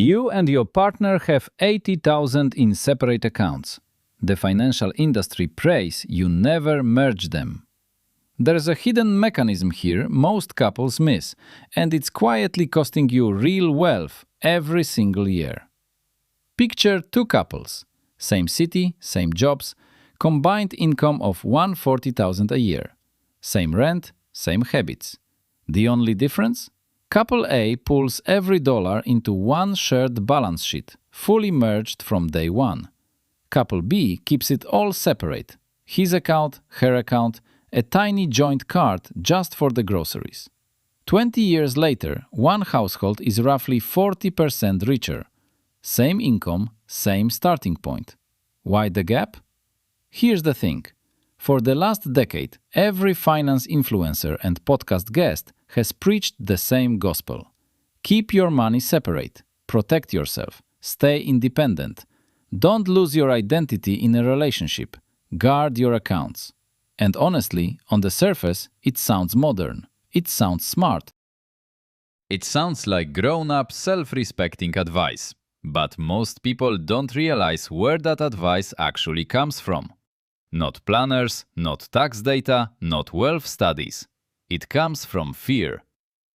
You and your partner have 80,000 in separate accounts. The financial industry prays you never merge them. There's a hidden mechanism here most couples miss, and it's quietly costing you real wealth every single year. Picture two couples, same city, same jobs, combined income of $140,000 a year. Same rent, same habits. The only difference? Couple A pulls every dollar into one shared balance sheet, fully merged from day one. Couple B keeps it all separate. His account, her account, a tiny joint card just for the groceries. 20 years later, one household is roughly 40% richer. Same income, same starting point. Why the gap? Here's the thing. For the last decade, every finance influencer and podcast guest has preached the same gospel. Keep your money separate, protect yourself, stay independent. Don't lose your identity in a relationship. Guard your accounts. And honestly, on the surface, it sounds modern. It sounds smart. It sounds like grown-up, self-respecting advice. But most people don't realize where that advice actually comes from. Not planners, not tax data, not wealth studies. It comes from fear.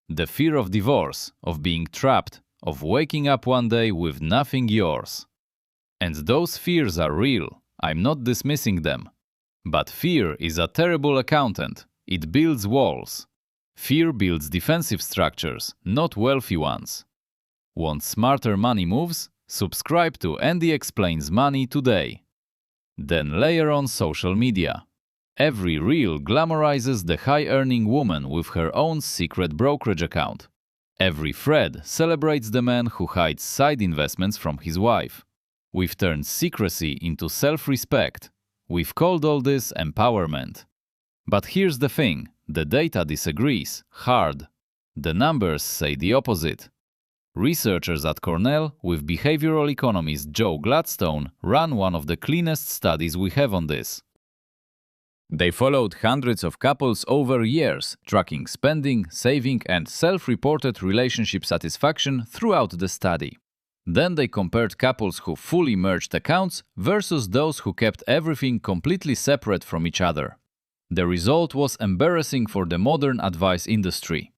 The fear of divorce, of being trapped, of waking up one day with nothing yours. And those fears are real. I'm not dismissing them. But fear is a terrible accountant. It builds walls. Fear builds defensive structures, not wealthy ones. Want smarter money moves? Subscribe to Andy Explains Money today. Then layer on social media. Every reel glamorizes the high-earning woman with her own secret brokerage account. Every thread celebrates the man who hides side investments from his wife. We've turned secrecy into self-respect. We've called all this empowerment. But here's the thing, the data disagrees, hard. The numbers say the opposite. Researchers at Cornell, with behavioral economist Joe Gladstone, ran one of the cleanest studies we have on this. They followed hundreds of couples over years, tracking spending, saving, and self-reported relationship satisfaction throughout the study. Then they compared couples who fully merged accounts versus those who kept everything completely separate from each other. The result was embarrassing for the modern advice industry.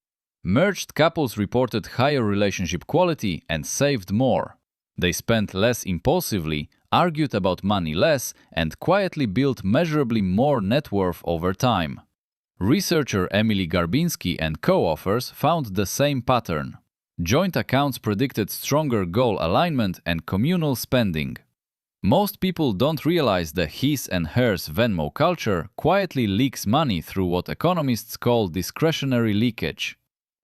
Merged couples reported higher relationship quality and saved more. They spent less impulsively, argued about money less, and quietly built measurably more net worth over time. Researcher Emily Garbinsky and co-authors found the same pattern. Joint accounts predicted stronger goal alignment and communal spending. Most people don't realize the his and hers Venmo culture quietly leaks money through what economists call discretionary leakage.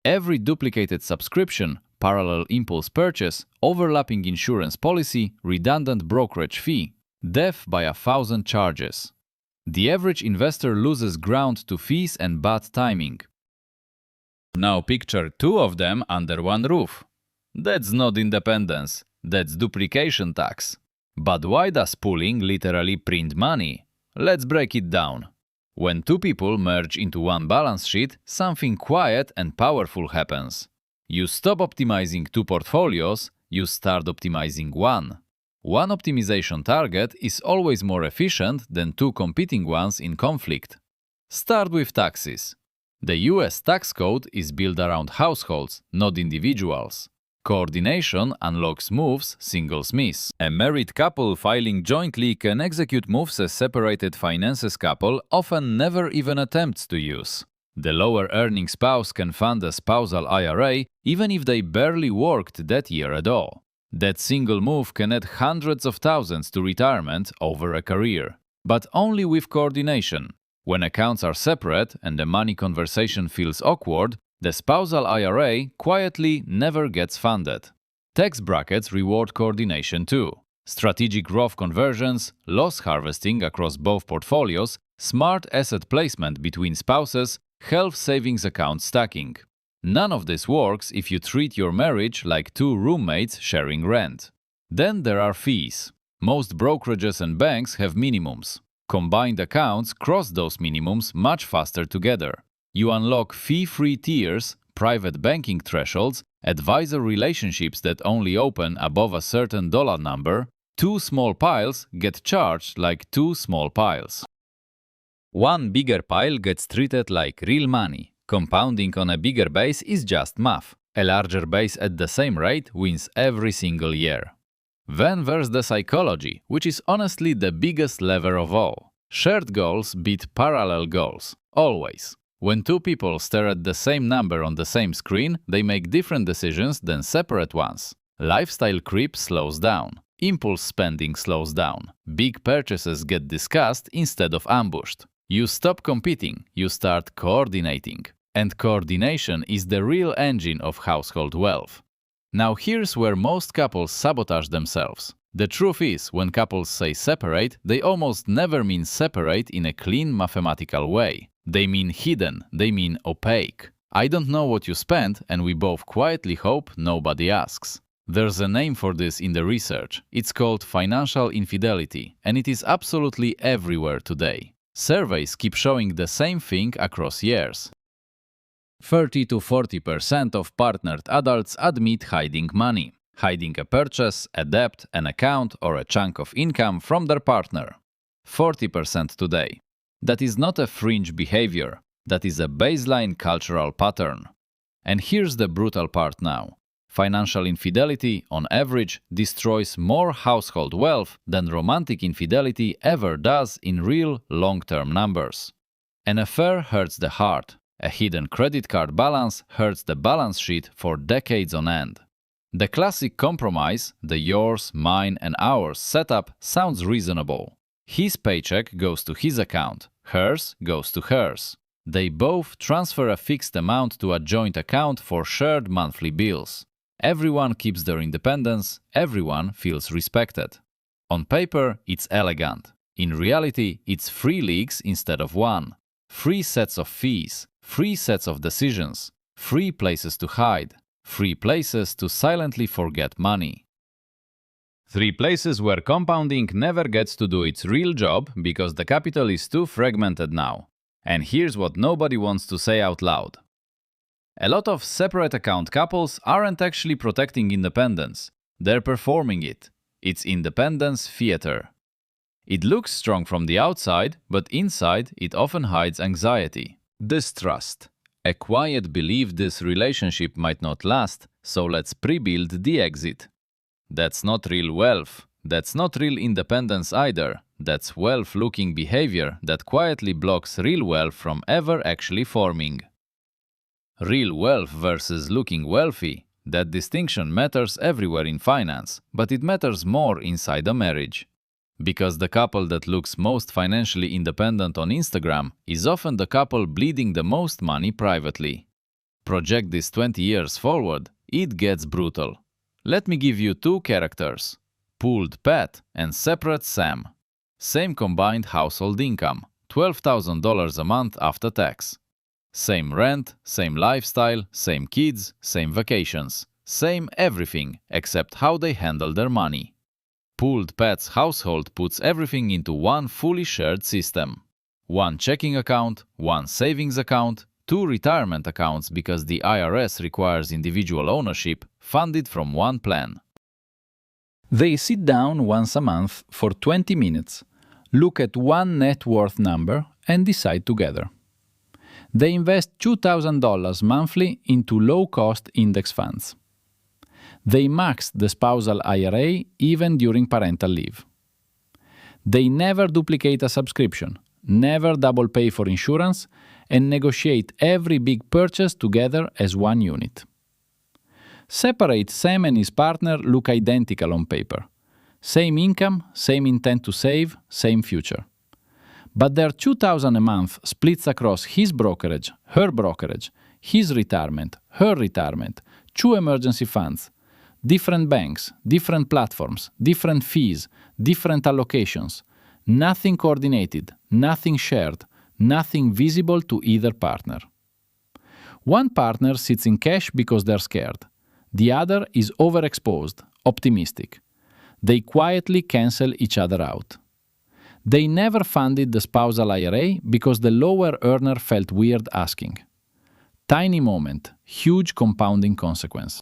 Every duplicated subscription, parallel impulse purchase, overlapping insurance policy, redundant brokerage fee, death by 1,000 charges. The average investor loses ground to fees and bad timing. Now picture two of them under one roof. That's not independence, that's duplication tax. But why does pooling literally print money? Let's break it down. When two people merge into one balance sheet, something quiet and powerful happens. You stop optimizing two portfolios, you start optimizing one. One optimization target is always more efficient than two competing ones in conflict. Start with taxes. The US tax code is built around households, not individuals. Coordination unlocks moves singles miss. A married couple filing jointly can execute moves a separated finances couple often never even attempts to use. The lower earning spouse can fund a spousal IRA even if they barely worked that year at all. That single move can add hundreds of thousands to retirement over a career. But only with coordination. When accounts are separate and the money conversation feels awkward, the spousal IRA quietly never gets funded. Tax brackets reward coordination too. Strategic Roth conversions, loss harvesting across both portfolios, smart asset placement between spouses, health savings account stacking. None of this works if you treat your marriage like two roommates sharing rent. Then there are fees. Most brokerages and banks have minimums. Combined accounts cross those minimums much faster together. You unlock fee-free tiers, private banking thresholds, Advisor relationships that only open above a certain dollar number, two small piles get charged like two small piles. One bigger pile gets treated like real money. Compounding on a bigger base is just math. A larger base at the same rate wins every single year. Then there's the psychology, which is honestly the biggest lever of all. Shared goals beat parallel goals, always. When two people stare at the same number on the same screen, they make different decisions than separate ones. Lifestyle creep slows down. Impulse spending slows down. Big purchases get discussed instead of ambushed. You stop competing, you start coordinating. And coordination is the real engine of household wealth. Now here's where most couples sabotage themselves. The truth is, when couples say separate, they almost never mean separate in a clean mathematical way. They mean hidden, they mean opaque. I don't know what you spend, and we both quietly hope nobody asks. There's a name for this in the research. It's called financial infidelity, and it is absolutely everywhere today. Surveys keep showing the same thing across years. 30 to 40% of partnered adults admit hiding money, hiding a purchase, a debt, an account, or a chunk of income from their partner. 40% today. That is not a fringe behavior, that is a baseline cultural pattern. And here's the brutal part now. Financial infidelity, on average, destroys more household wealth than romantic infidelity ever does in real long-term numbers. An affair hurts the heart. A hidden credit card balance hurts the balance sheet for decades on end. The classic compromise, the yours, mine, and ours setup, sounds reasonable. His paycheck goes to his account, hers goes to hers. They both transfer a fixed amount to a joint account for shared monthly bills. Everyone keeps their independence, everyone feels respected. On paper, it's elegant. In reality, it's 3 leagues instead of 1. 3 sets of fees, 3 sets of decisions, 3 places to hide, 3 places to silently forget money. 3 places where compounding never gets to do its real job because the capital is too fragmented now. And here's what nobody wants to say out loud. A lot of separate account couples aren't actually protecting independence. They're performing it. It's independence theater. It looks strong from the outside, but inside it often hides anxiety, distrust, a quiet belief this relationship might not last, so let's pre-build the exit. That's not real wealth. That's not real independence either. That's wealth-looking behavior that quietly blocks real wealth from ever actually forming. Real wealth versus looking wealthy. That distinction matters everywhere in finance, but it matters more inside a marriage. Because the couple that looks most financially independent on Instagram is often the couple bleeding the most money privately. Project this 20 years forward, it gets brutal. Let me give you 2 characters. Pooled Pat and separate Sam. Same combined household income, $12,000 a month after tax. Same rent, same lifestyle, same kids, same vacations. Same everything, except how they handle their money. Pooled Pat's household puts everything into one fully shared system. 1 checking account, 1 savings account, 2 retirement accounts because the IRS requires individual ownership, funded from 1 plan. They sit down once a month for 20 minutes, look at one net worth number, and decide together. They invest $2,000 monthly into low-cost index funds. They max the spousal IRA even during parental leave. They never duplicate a subscription, never double pay for insurance, and negotiate every big purchase together as one unit. Separate Sam and his partner look identical on paper. Same income, same intent to save, same future. But their $2,000 a month splits across his brokerage, her brokerage, his retirement, her retirement, 2 emergency funds, different banks, different platforms, different fees, different allocations, nothing coordinated, nothing shared, nothing visible to either partner. One partner sits in cash because they're scared. The other is overexposed, optimistic. They quietly cancel each other out. They never funded the spousal IRA because the lower earner felt weird asking. Tiny moment, huge compounding consequence.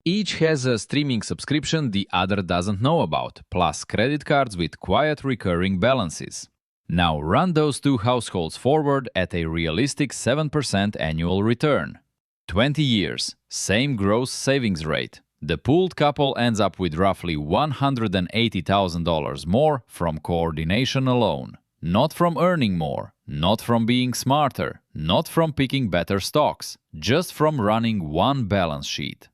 Each has a streaming subscription the other doesn't know about, plus credit cards with quiet recurring balances. Now run those two households forward at a realistic 7% annual return. 20 years, same gross savings rate. The pooled couple ends up with roughly $180,000 more from coordination alone. Not from earning more, not from being smarter, not from picking better stocks, just from running one balance sheet.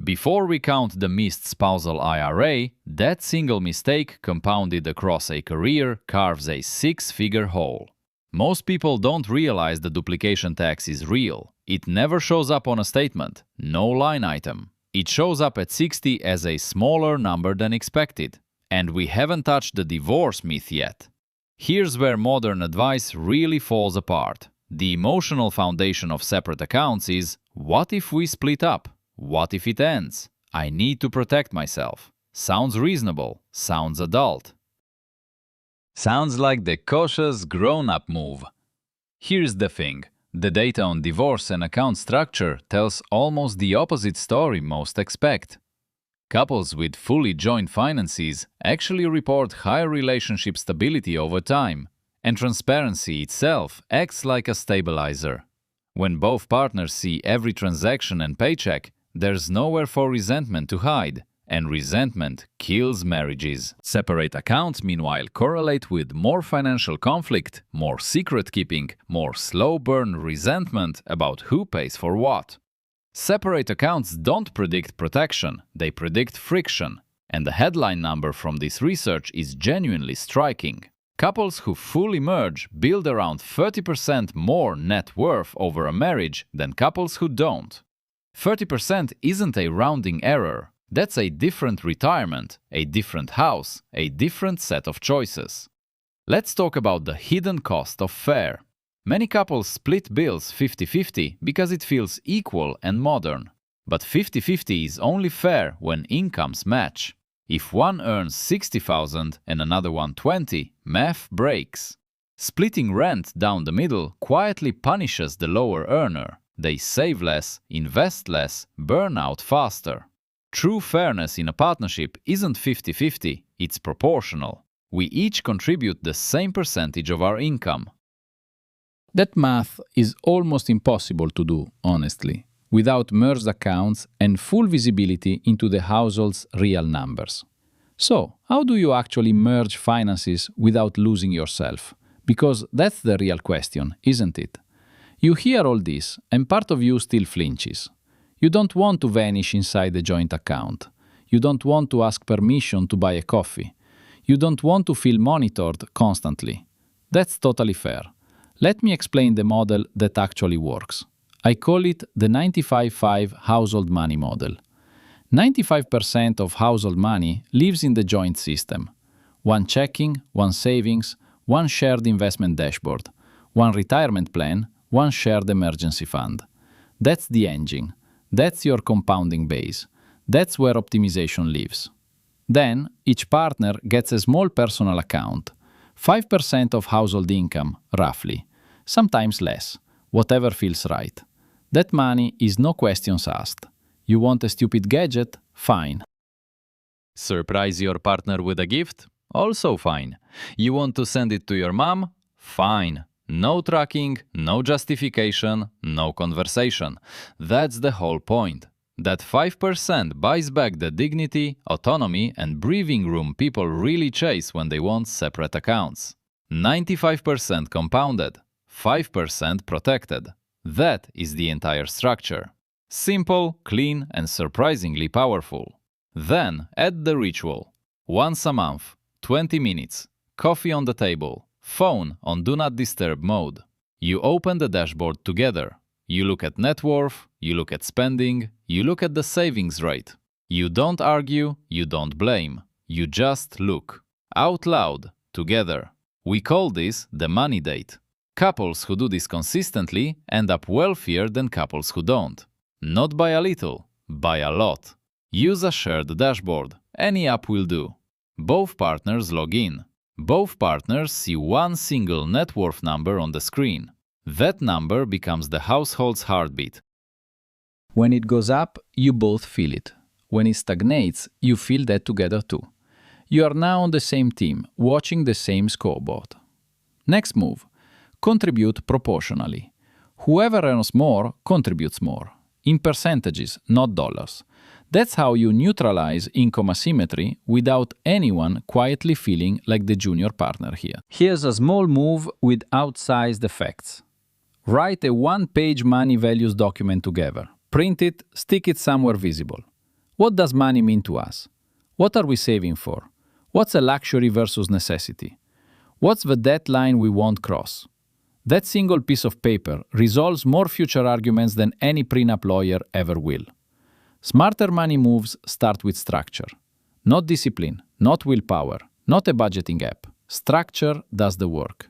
Before we count the missed spousal IRA, that single mistake compounded across a career carves a six-figure hole. Most people don't realize the duplication tax is real. It never shows up on a statement, no line item. It shows up at 60 as a smaller number than expected. And we haven't touched the divorce myth yet. Here's where modern advice really falls apart. The emotional foundation of separate accounts is, what if we split up? What if it ends? I need to protect myself. Sounds reasonable. Sounds adult. Sounds like the cautious grown-up move. Here's the thing. The data on divorce and account structure tells almost the opposite story most expect. Couples with fully joint finances actually report higher relationship stability over time, and transparency itself acts like a stabilizer. When both partners see every transaction and paycheck, there's nowhere for resentment to hide, and resentment kills marriages. Separate accounts, meanwhile, correlate with more financial conflict, more secret-keeping, more slow-burn resentment about who pays for what. Separate accounts don't predict protection, they predict friction. And the headline number from this research is genuinely striking. Couples who fully merge build around 30% more net worth over a marriage than couples who don't. 30% isn't a rounding error. That's a different retirement, a different house, a different set of choices. Let's talk about the hidden cost of fair. Many couples split bills 50-50 because it feels equal and modern. But 50-50 is only fair when incomes match. If one earns $60,000 and another one $20,000, math breaks. Splitting rent down the middle quietly punishes the lower earner. They save less, invest less, burn out faster. True fairness in a partnership isn't 50-50, it's proportional. We each contribute the same percentage of our income. That math is almost impossible to do, honestly, without merged accounts and full visibility into the household's real numbers. So, how do you actually merge finances without losing yourself? Because that's the real question, isn't it? You hear all this, and part of you still flinches. You don't want to vanish inside the joint account. You don't want to ask permission to buy a coffee. You don't want to feel monitored constantly. That's totally fair. Let me explain the model that actually works. I call it the 95-5 household money model. 95% of household money lives in the joint system. One checking, one savings, one shared investment dashboard, one retirement plan, one shared emergency fund. That's the engine. That's your compounding base. That's where optimization lives. Then, each partner gets a small personal account, 5% of household income, roughly, sometimes less, whatever feels right. That money is no questions asked. You want a stupid gadget? Fine. Surprise your partner with a gift? Also fine. You want to send it to your mom? Fine. No tracking, no justification, no conversation. That's the whole point. That 5% buys back the dignity, autonomy, and breathing room people really chase when they want separate accounts. 95% compounded, 5% protected. That is the entire structure. Simple, clean, and surprisingly powerful. Then add the ritual. Once a month, 20 minutes, coffee on the table, phone on Do Not Disturb mode. You open the dashboard together. You look at net worth, you look at spending, you look at the savings rate. You don't argue, you don't blame. You just look. Out loud, together. We call this the money date. Couples who do this consistently end up wealthier than couples who don't. Not by a little, by a lot. Use a shared dashboard. Any app will do. Both partners log in. Both partners see one single net worth number on the screen. That number becomes the household's heartbeat. When it goes up, you both feel it. When it stagnates, you feel that together too. You are now on the same team, watching the same scoreboard. Next move. Contribute proportionally. Whoever earns more contributes more. In percentages, not dollars. That's how you neutralize income asymmetry without anyone quietly feeling like the junior partner here. Here's a small move with outsized effects. Write a one-page money values document together. Print it, stick it somewhere visible. What does money mean to us? What are we saving for? What's a luxury versus necessity? What's the deadline we won't cross? That single piece of paper resolves more future arguments than any prenup lawyer ever will. Smarter money moves start with structure. Not discipline, not willpower, not a budgeting app. Structure does the work.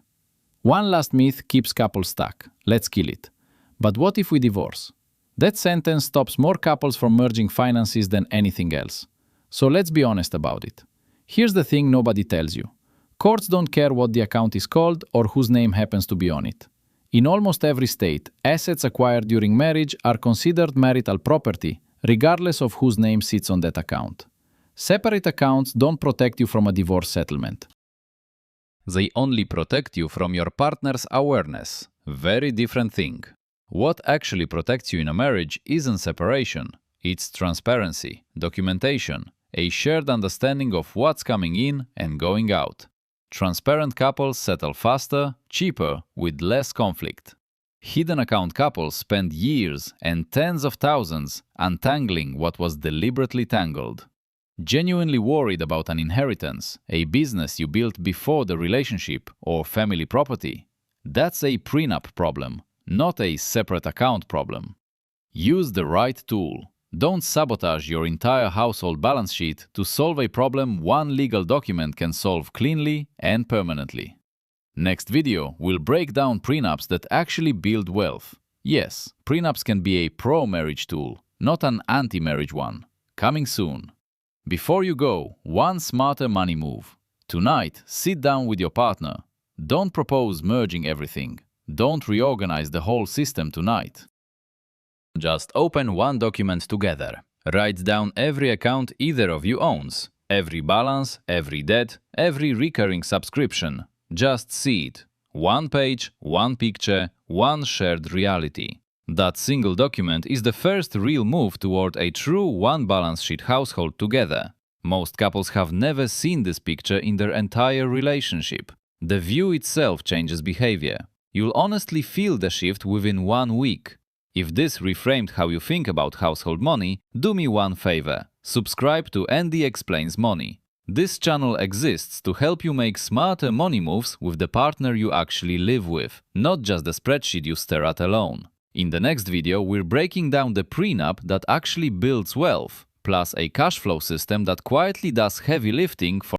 One last myth keeps couples stuck. Let's kill it. But what if we divorce? That sentence stops more couples from merging finances than anything else. So let's be honest about it. Here's the thing nobody tells you. Courts don't care what the account is called or whose name happens to be on it. In almost every state, assets acquired during marriage are considered marital property, regardless of whose name sits on that account. Separate accounts don't protect you from a divorce settlement. They only protect you from your partner's awareness. Very different thing. What actually protects you in a marriage isn't separation. It's transparency, documentation, a shared understanding of what's coming in and going out. Transparent couples settle faster, cheaper, with less conflict. Hidden account couples spend years and tens of thousands untangling what was deliberately tangled. Genuinely worried about an inheritance, a business you built before the relationship, or family property? That's a prenup problem, not a separate account problem. Use the right tool. Don't sabotage your entire household balance sheet to solve a problem one legal document can solve cleanly and permanently. Next video, we'll break down prenups that actually build wealth. Yes, prenups can be a pro-marriage tool, not an anti-marriage one. Coming soon. Before you go, one smarter money move. Tonight, sit down with your partner. Don't propose merging everything. Don't reorganize the whole system tonight. Just open one document together. Write down every account either of you owns, every balance, every debt, every recurring subscription. Just see it. One page, one picture, one shared reality. That single document is the first real move toward a true one-balance sheet household together. Most couples have never seen this picture in their entire relationship. The view itself changes behavior. You'll honestly feel the shift within 1 week. If this reframed how you think about household money, do me one favor. Subscribe to Andy Explains Money. This channel exists to help you make smarter money moves with the partner you actually live with, not just the spreadsheet you stare at alone. In the next video, we're breaking down the prenup that actually builds wealth, plus a cash flow system that quietly does heavy lifting for